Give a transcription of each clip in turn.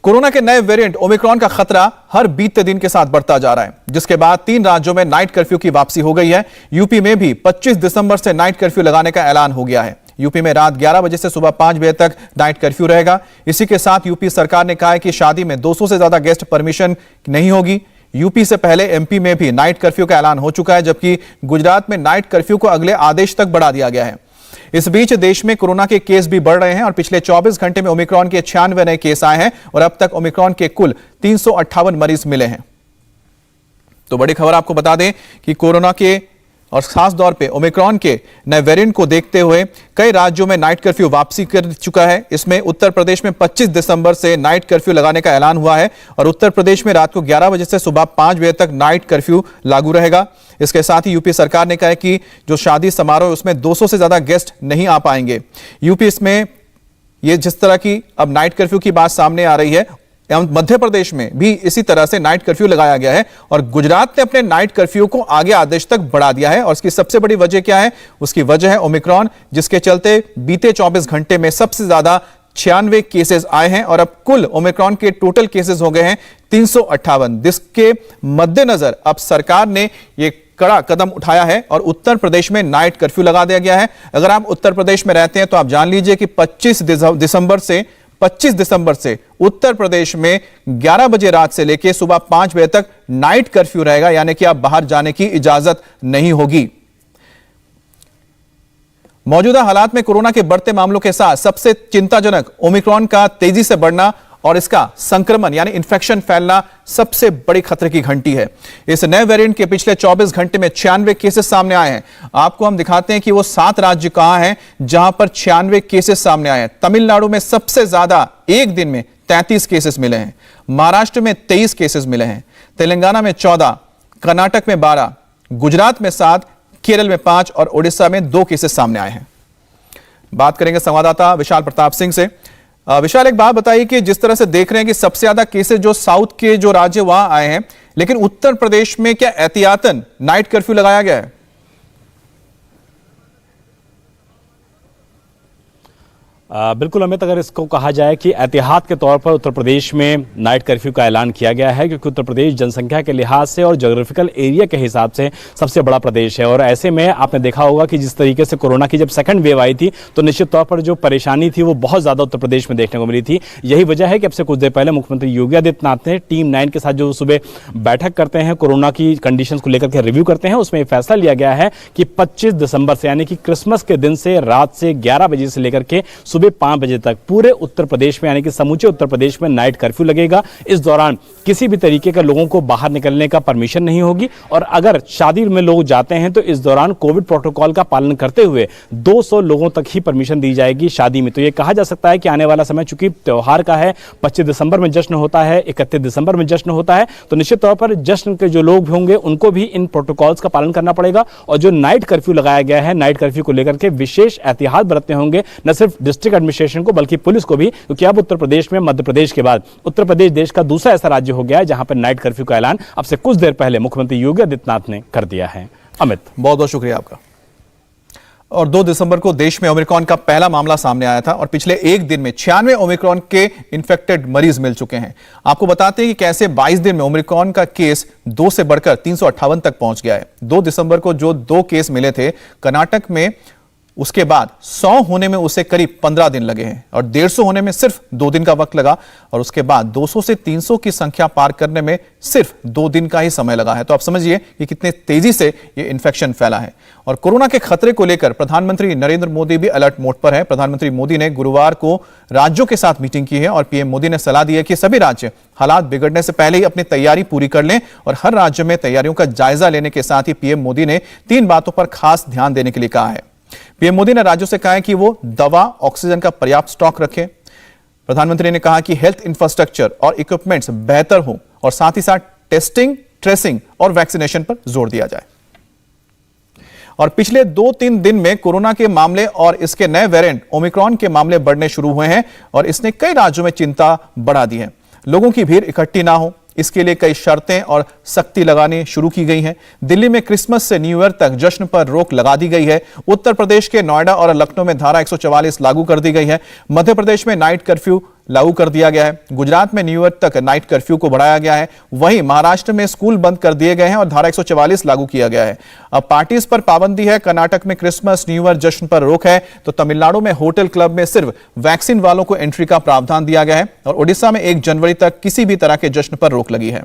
Corona के नए variant Omicron का खतरा हर बीतते दिन के साथ बढ़ता जा रहा है, जिसके बाद 3 राज्यों में नाइट कर्फ्यू की वापसी हो गई है। यूपी में भी 25 दिसंबर से नाइट कर्फ्यू लगाने का ऐलान हो गया है। यूपी में रात 11 बजे से सुबह 5 बजे तक नाइट कर्फ्यू रहेगा। इसी के साथ यूपी सरकार ने कहा है कि शादी में 200 से ज्यादा गेस्ट परमिशन नहीं होगी। यूपी से पहले एमपी में भी नाइट कर्फ्यू का ऐलान हो चुका है, जबकि गुजरात में नाइट कर्फ्यू को अगले आदेश तक बढ़ा दिया गया है। इस बीच देश में कोरोना के केस भी बढ़ रहे हैं और पिछले 24 घंटे में ओमिक्रॉन के 96 नए केस आए हैं और अब तक ओमिक्रॉन के कुल 358 मरीज मिले हैं। तो बड़ी खबर आपको बता दें कि कोरोना के और खास तौर पे ओमिक्रॉन के नए वेरिएंट को देखते हुए कई राज्यों में नाइट कर्फ्यू वापसी कर चुका है। इसमें उत्तर प्रदेश में 25 दिसंबर से नाइट कर्फ्यू लगाने का ऐलान हुआ है और उत्तर प्रदेश में रात को 11 बजे से सुबह 5 बजे तक नाइट कर्फ्यू लागू रहेगा। इसके साथ ही यूपी सरकार ने कहा है कि जो शादी समारोह उसमें 200 से ज्यादा गेस्ट नहीं आ पाएंगे। यूपी इसमें ये जिस तरह की अब नाइट कर्फ्यू की बात सामने आ रही है, मध्य प्रदेश में भी इसी तरह से नाइट कर्फ्यू लगाया गया है और गुजरात ने अपने नाइट कर्फ्यू को आगे आदेश तक बढ़ा दिया है। और इसकी सबसे बड़ी वजह क्या है? उसकी वजह है ओमिक्रॉन, जिसके चलते बीते 24 घंटे में सबसे ज्यादा 96 केसेस आए हैं और अब कुल ओमिक्रॉन के टोटल केसेस हो गए हैं 358। जिसके मद्देनजर अब सरकार ने यह कड़ा कदम उठाया है और उत्तर प्रदेश में नाइट कर्फ्यू लगा दिया गया है। अगर आप उत्तर प्रदेश में रहते हैं तो आप जान लीजिए कि 25 दिसंबर से उत्तर प्रदेश में 11 बजे रात से लेकर सुबह 5 बजे तक नाइट कर्फ्यू रहेगा, यानी कि आप बाहर जाने की इजाजत नहीं होगी। मौजूदा हालात में कोरोना के बढ़ते मामलों के साथ सबसे चिंताजनक ओमिक्रॉन का तेजी से बढ़ना और इसका संक्रमण यानी इन्फेक्शन फैलना सबसे बड़ी खतरे की घंटी है। इस नए वेरिएंट के पिछले 24 घंटे में 96 केसेस सामने आए हैं। आपको हम दिखाते हैं कि वो 7 राज्य कहां हैं जहां पर 96 केसेस सामने आए हैं। तमिलनाडु में सबसे ज्यादा एक दिन में 33 केसेस मिले हैं, महाराष्ट्र में 23 केसेस मिले हैं, तेलंगाना में 14, कर्नाटक में 12, गुजरात में 7, केरल में 5 और ओडिशा में 2 केसेस सामने आए हैं। बात करेंगे संवाददाता विशाल प्रताप सिंह से। विशाल, एक बात बताइए कि जिस तरह से देख रहे हैं कि सबसे ज्यादा केसेस जो साउथ के जो राज्य वहां आए हैं, लेकिन उत्तर प्रदेश में क्या एहतियातन नाइट कर्फ्यू लगाया गया है? बिल्कुल अमित, अगर इसको कहा जाए कि एहतियात के तौर पर उत्तर प्रदेश में नाइट कर्फ्यू का ऐलान किया गया है, क्योंकि उत्तर प्रदेश जनसंख्या के लिहाज से और ज्योग्राफिकल एरिया के हिसाब से सबसे बड़ा प्रदेश है। और ऐसे में आपने देखा होगा कि जिस तरीके से कोरोना की जब सेकंड वेव आई थी तो निश्चित तौर पर जो परेशानी थी वो बहुत ज़्यादा उत्तर प्रदेश में देखने को मिली थी। यही वजह है कि अब से कुछ देर पहले मुख्यमंत्री योगी आदित्यनाथ ने टीम 9 के साथ जो सुबह बैठक करते हैं, कोरोना की कंडीशन को लेकर के रिव्यू करते हैं, उसमें फैसला लिया गया है कि 25 दिसंबर से यानी कि क्रिसमस के दिन से रात से 11 बजे से लेकर के सुबह 5 बजे तक पूरे उत्तर प्रदेश में यानी कि समूचे उत्तर प्रदेश में नाइट कर्फ्यू लगेगा। इस दौरान किसी भी तरीके का लोगों को बाहर निकलने का परमिशन नहीं होगी और अगर शादी में लोग जाते हैं तो इस दौरान कोविड प्रोटोकॉल का पालन करते हुए 200 लोगों तक ही परमिशन दी जाएगी शादी में। तो यह कहा जा सकता है कि आने वाला समय चूंकि त्योहार का है, 25 दिसंबर में जश्न होता है, 31 दिसंबर में जश्न होता है, तो निश्चित तौर पर जश्न के जो लोग होंगे उनको भी इन प्रोटोकॉल्स का पालन करना पड़ेगा। और जो नाइट कर्फ्यू लगाया गया है, नाइट कर्फ्यू को लेकर के विशेष एहतियात बरतने होंगे, न सिर्फ डिस्ट्रिक्ट एडमिनिस्ट्रेशन को बल्कि पुलिस को भी, क्योंकि अब उत्तर प्रदेश में मध्य प्रदेश के बाद उत्तर प्रदेश देश का दूसरा ऐसा राज्य हो गया है जहां पर नाइट कर्फ्यू का ऐलान अब से कुछ देर पहले मुख्यमंत्री योगी आदित्यनाथ ने कर दिया है। अमित, बहुत बहुत शुक्रिया आपका। और 2 दिसंबर को देश में ओमिक्रॉन का पहला मामला सामने आया था और पिछले एक दिन में 96 ओमिक्रॉन के इन्फेक्टेड मरीज मिल चुके हैं। आपको बताते हैं कि कैसे 22 दिन में ओमिक्रॉन का केस 2 से बढ़कर 358 तक पहुंच गया है। 2 दिसंबर को जो 2 केस मिले थे कर्नाटक में, उसके बाद 100 होने में उसे करीब 15 दिन लगे हैं और 150 होने में सिर्फ 2 दिन का वक्त लगा और उसके बाद 200 से 300 की संख्या पार करने में सिर्फ 2 दिन का ही समय लगा है। तो आप समझिए कि कितने तेजी से ये इन्फेक्शन फैला है। और कोरोना के खतरे को लेकर प्रधानमंत्री नरेंद्र मोदी भी अलर्ट मोड पर है। प्रधानमंत्री मोदी ने गुरुवार को राज्यों के साथ मीटिंग की है और पीएम मोदी ने सलाह दी है कि सभी राज्य हालात बिगड़ने से पहले ही अपनी तैयारी पूरी कर लें और हर राज्य में तैयारियों का जायजा लेने के साथ ही पीएम मोदी ने 3 बातों पर खास ध्यान देने के लिए कहा है। पीएम मोदी ने राज्यों से कहा है कि वो दवा, ऑक्सीजन का पर्याप्त स्टॉक रखें। प्रधानमंत्री ने कहा कि हेल्थ इंफ्रास्ट्रक्चर और इक्विपमेंट्स बेहतर हों और साथ ही साथ टेस्टिंग, ट्रेसिंग और वैक्सीनेशन पर जोर दिया जाए। और पिछले 2-3 दिन में कोरोना के मामले और इसके नए वेरिएंट ओमिक्रॉन के मामले बढ़ने शुरू हुए हैं और इसने कई राज्यों में चिंता बढ़ा दी है। लोगों की भीड़ इकट्ठी ना हो, इसके लिए कई शर्तें और सख्ती लगानी शुरू की गई हैं। दिल्ली में क्रिसमस से न्यू ईयर तक जश्न पर रोक लगा दी गई है। उत्तर प्रदेश के नोएडा और लखनऊ में धारा 144 लागू कर दी गई है। मध्य प्रदेश में नाइट कर्फ्यू लागू कर दिया गया है। गुजरात में न्यू ईयर तक नाइट कर्फ्यू को बढ़ाया गया है। वहीं महाराष्ट्र में स्कूल बंद कर दिए गए हैं और धारा 144 लागू किया गया है। अब पार्टीज पर पाबंदी है। कर्नाटक में क्रिसमस न्यू ईयर जश्न पर रोक है, तो तमिलनाडु में होटल क्लब में सिर्फ वैक्सीन वालों को एंट्री का प्रावधान दिया गया है और ओडिशा में 1 जनवरी तक किसी भी तरह के जश्न पर रोक लगी है।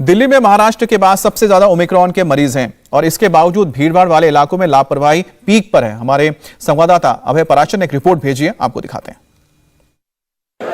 दिल्ली में महाराष्ट्र के बाद सबसे ज्यादा ओमिक्रॉन के मरीज हैं और इसके बावजूद भीड़भाड़ वाले इलाकों में लापरवाही पीक पर है। हमारे संवाददाता अभय पराशर ने एक रिपोर्ट भेजी है, आपको दिखाते हैं।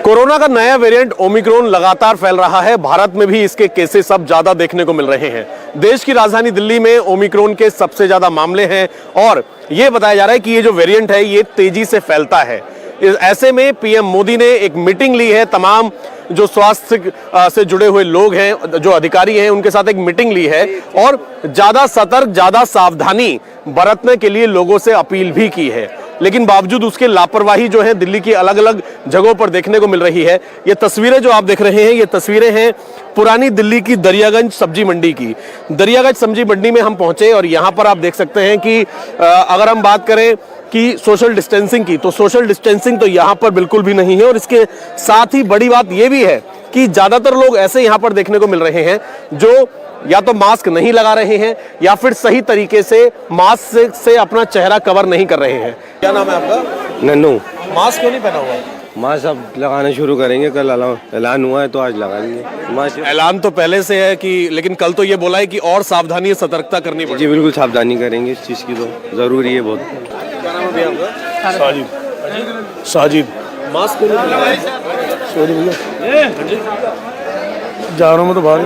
कोरोना का नया वेरिएंट ओमिक्रॉन लगातार फैल रहा है। भारत में भी इसके केसेस अब ज्यादा देखने को मिल रहे हैं। देश की राजधानी दिल्ली में ओमिक्रॉन के सबसे ज्यादा मामले हैं और यह बताया जा रहा है कि ये जो वेरिएंट है ये तेजी से फैलता है। ऐसे में पीएम मोदी ने एक मीटिंग ली है। तमाम जो स्वास्थ्य से जुड़े हुए लोग हैं, जो अधिकारी हैं, उनके साथ एक मीटिंग ली है और ज्यादा सतर्क, ज्यादा सावधानी बरतने के लिए लोगों से अपील भी की है। लेकिन बावजूद उसके लापरवाही जो है दिल्ली की अलग अलग जगहों पर देखने को मिल रही है। ये तस्वीरें जो आप देख रहे हैं, ये तस्वीरें हैं पुरानी दिल्ली की दरियागंज सब्जी मंडी की। दरियागंज सब्जी मंडी में हम पहुंचे और यहां पर आप देख सकते हैं कि अगर हम बात करें कि सोशल डिस्टेंसिंग की, तो सोशल डिस्टेंसिंग तो यहाँ पर बिल्कुल भी नहीं है। और इसके साथ ही बड़ी बात यह भी है कि ज्यादातर लोग ऐसे यहाँ पर देखने को मिल रहे हैं जो या तो मास्क नहीं लगा रहे हैं या फिर सही तरीके से मास्क से अपना चेहरा कवर नहीं कर रहे हैं। क्या नाम है आपका? नन्नू। मास्क क्यों नहीं पहना हुआ? मास्क अब लगाना शुरू करेंगे, कल ऐलान हुआ है तो आज लगा लेंगे मास्क। ऐलान तो पहले से है कि, लेकिन कल तो ये बोला है कि और सावधानी सतर्कता करनी पड़ेगी। जी बिल्कुल सावधानी करेंगे, इस चीज़ की तो ज़रूरी है बहुत। क्या नाम है भैया आपका? साजिद। साजिद। मास्क क्यों नहीं लगाया? सॉरी भैया, जा रहा हूँ मैं तो बाहर।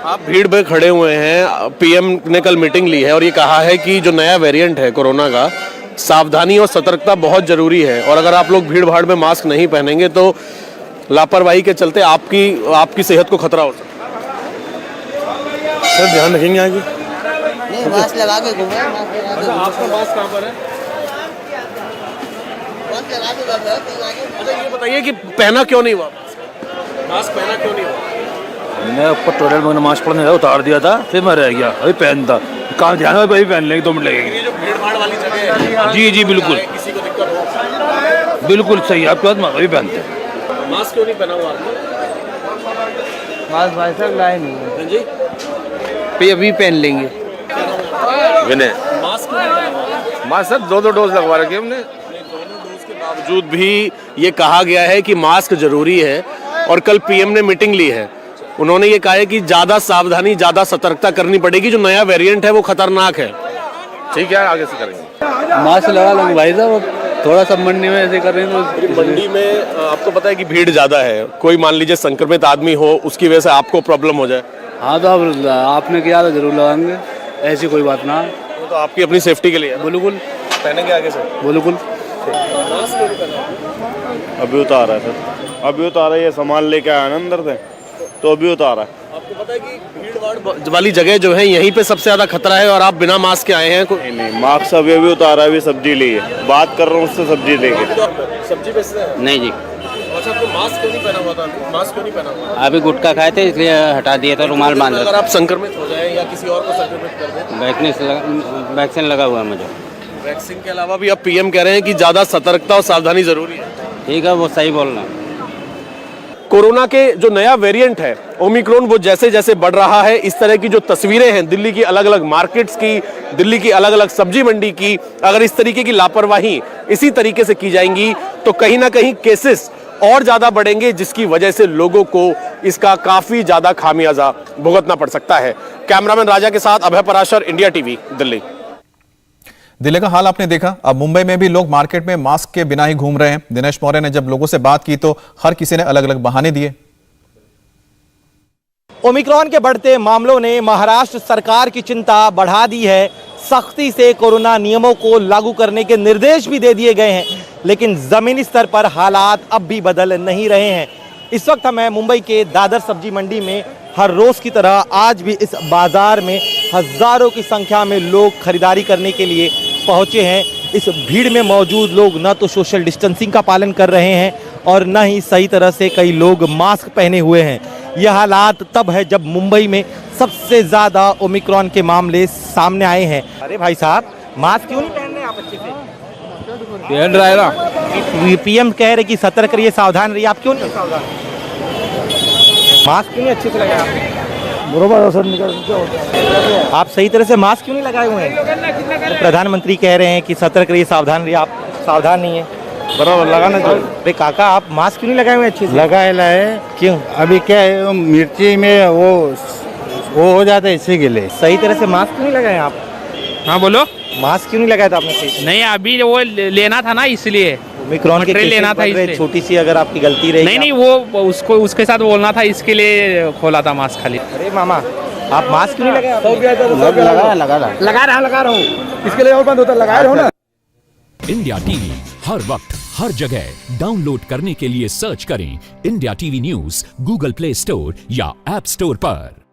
आप भीड़ में खड़े हुए हैं। पीएम ने कल मीटिंग ली है और ये कहा है कि जो नया वेरिएंट है कोरोना का, सावधानी और सतर्कता बहुत जरूरी है और अगर आप लोग भीड़ भाड़ में मास्क नहीं पहनेंगे तो लापरवाही के चलते आपकी सेहत को खतरा हो सकता है। सर ध्यान रखेंगे आगे। नहीं, मास्क लगा के घूमे। आपका मास्क कहाँ पर है? मास्क लगा के घूमे। अच्छा ये बताइए कि पहना क्यों नहीं हुआ? मास्क पहना क्यों नहीं हुआ? मैं ऊपर टॉयलेट में मास्क पहनने था, उतार दिया था, फिर मैं रह गया, अभी पहनता। कहाँ ध्यान है, अभी पहन लेंगे, 2 मिनट लगेंगे। ये जो भीड़ भाड़ वाली जगह है, जी जी बिल्कुल किसी को दिक्कत हो, बिल्कुल सही, आपके बाद अभी पहनते हैं। मास्क क्यों नहीं पहना हुआ आपने? मास्क भाई साहब लाए नहीं है। हाँ जी, फिर अभी पहन लेंगे। विनय, मास्क क्यों नहीं पहना हुआ? मास्क सर 2 डोज लगवा रखे हमने। दोनों डोज के बावजूद भी ये कहा गया है कि मास्क जरूरी है और कल पीएम ने मीटिंग ली है। उन्होंने ये कहा है कि ज्यादा सावधानी, ज्यादा सतर्कता करनी पड़ेगी। जो नया वेरिएंट है वो खतरनाक है। ठीक है, आगे से करेंगे। मास्क लगा लेंगे भाई साहब, थोड़ा सा मंडी में ऐसे कर रहे हैं तो। मंडी में आपको पता है कि भीड़ ज्यादा है, कोई मान लीजिए संक्रमित आदमी हो, उसकी वजह से आपको प्रॉब्लम हो जाए। हाँ तो अब आपने किया तो जरूर लगाएंगे, ऐसी कोई बात ना। तो आपकी अपनी सेफ्टी के लिए है। बिल्कुल पहनेंगे आगे से। बिल्कुल। अभी उतारा है सर, अभी उतारा। ये सामान लेके आया ना अंदर से, तो अभी उतारा है। आपको पता है कि भीड़ वाली जगह जो है यहीं पे सबसे ज्यादा खतरा है और आप बिना मास्क के आए हैं। नहीं, मास्क अभी उतारा, अभी सब्जी ली है, बात कर रहा हूँ उससे सब्जी लेके। सब्जी बेचते हैं? नहीं जी, अच्छा, आपको मास्क क्यों नहीं पहना हुआ था? मास्क क्यों नहीं पहना हुआ? अभी गुटखा खाए थे इसलिए हटा दिया था, रुमाल बांध अगर आप संक्रमित हो जाए या किसी और को संक्रमित कर दें। वैक्सीन लगा हुआ है मुझे। वैक्सीन के अलावा भी अब पीएम कह रहे हैं कि ज्यादा सतर्कता और सावधानी जरूरी है। ठीक है, वो सही बोल रहे हैं। कोरोना के जो नया वेरिएंट है ओमिक्रॉन, वो जैसे जैसे बढ़ रहा है, इस तरह की जो तस्वीरें हैं दिल्ली की अलग अलग मार्केट्स की, दिल्ली की अलग अलग सब्जी मंडी की, अगर इस तरीके की लापरवाही इसी तरीके से की जाएंगी तो कहीं ना कहीं केसेस और ज्यादा बढ़ेंगे, जिसकी वजह से लोगों को इसका काफी ज्यादा खामियाजा भुगतना पड़ सकता है। कैमरामैन राजा के साथ अभय पराशर, इंडिया टीवी, दिल्ली। दिल्ली का हाल आपने देखा। अब मुंबई में भी लोग मार्केट में मास्क के बिना ही घूम रहे हैं। दिनेश मौर्य ने जब लोगों से बात की तो हर किसी ने अलग अलग बहाने दिए। ओमिक्रॉन के बढ़ते मामलों ने महाराष्ट्र सरकार की चिंता बढ़ा दी है। सख्ती से कोरोना नियमों को लागू करने के निर्देश भी दे दिए गए हैं, लेकिन जमीनी स्तर पर हालात अब भी बदल नहीं रहे हैं। इस वक्त मैं मुंबई के दादर सब्जी मंडी में हर रोज की तरह आज भी इस बाजार में हजारों की संख्या में लोग खरीदारी करने के लिए पहुंचे हैं। इस भीड़ में मौजूद लोग न तो सोशल डिस्टेंसिंग का पालन कर रहे हैं और न ही सही तरह से कई लोग मास्क पहने हुए हैं। यह हालात तब है जब मुंबई में सबसे ज्यादा ओमिक्रॉन के मामले सामने आए हैं। अरे भाई साहब, मास्क क्यों नहीं पहन रहे आप अच्छे से? पीएम कह रहे कि सतर्क रहिए, सावधान रहिए, आप क्यों नहीं सावधान? मास्क क्यों नहीं अच्छे से लगाए आपने? आप सही तरह से मास्क क्यों नहीं लगाए हुए हैं? तो प्रधानमंत्री कह रहे हैं कि सतर्क रहिए, सावधान रहिए, आप सावधान नहीं है। बराबर लगाना चाहिए। अरे काका, आप मास्क क्यों नहीं लगाए हुए अच्छे से? लगाए लाए क्यों? अभी क्या है वो मिर्ची में वो हो जाता है इसी के लिए। सही तरह से मास्क क्यों नहीं लगाए आप? हाँ बोलो। मास्क क्यों नहीं लगाया था आपने सही? नहीं अभी वो लेना था ना इसलिए ओमिक्रॉन के मटेरियल केसेस लेना था बढ़ रहे, इसलिए। छोटी सी अगर आपकी गलती रही। नहीं नहीं वो उसको उसके साथ बोलना था, इसके लिए खोला था मास्क खाली। अरे मामा, आप मास्क क्यों नहीं लगाए? लगा रहा हूँ इसके लिए और बंद होता लगाए रहो ना। इंडिया टीवी हर वक्त हर जगह डाउनलोड करने के लिए सर्च करें India TV news Google play store या ऐप स्टोर पर।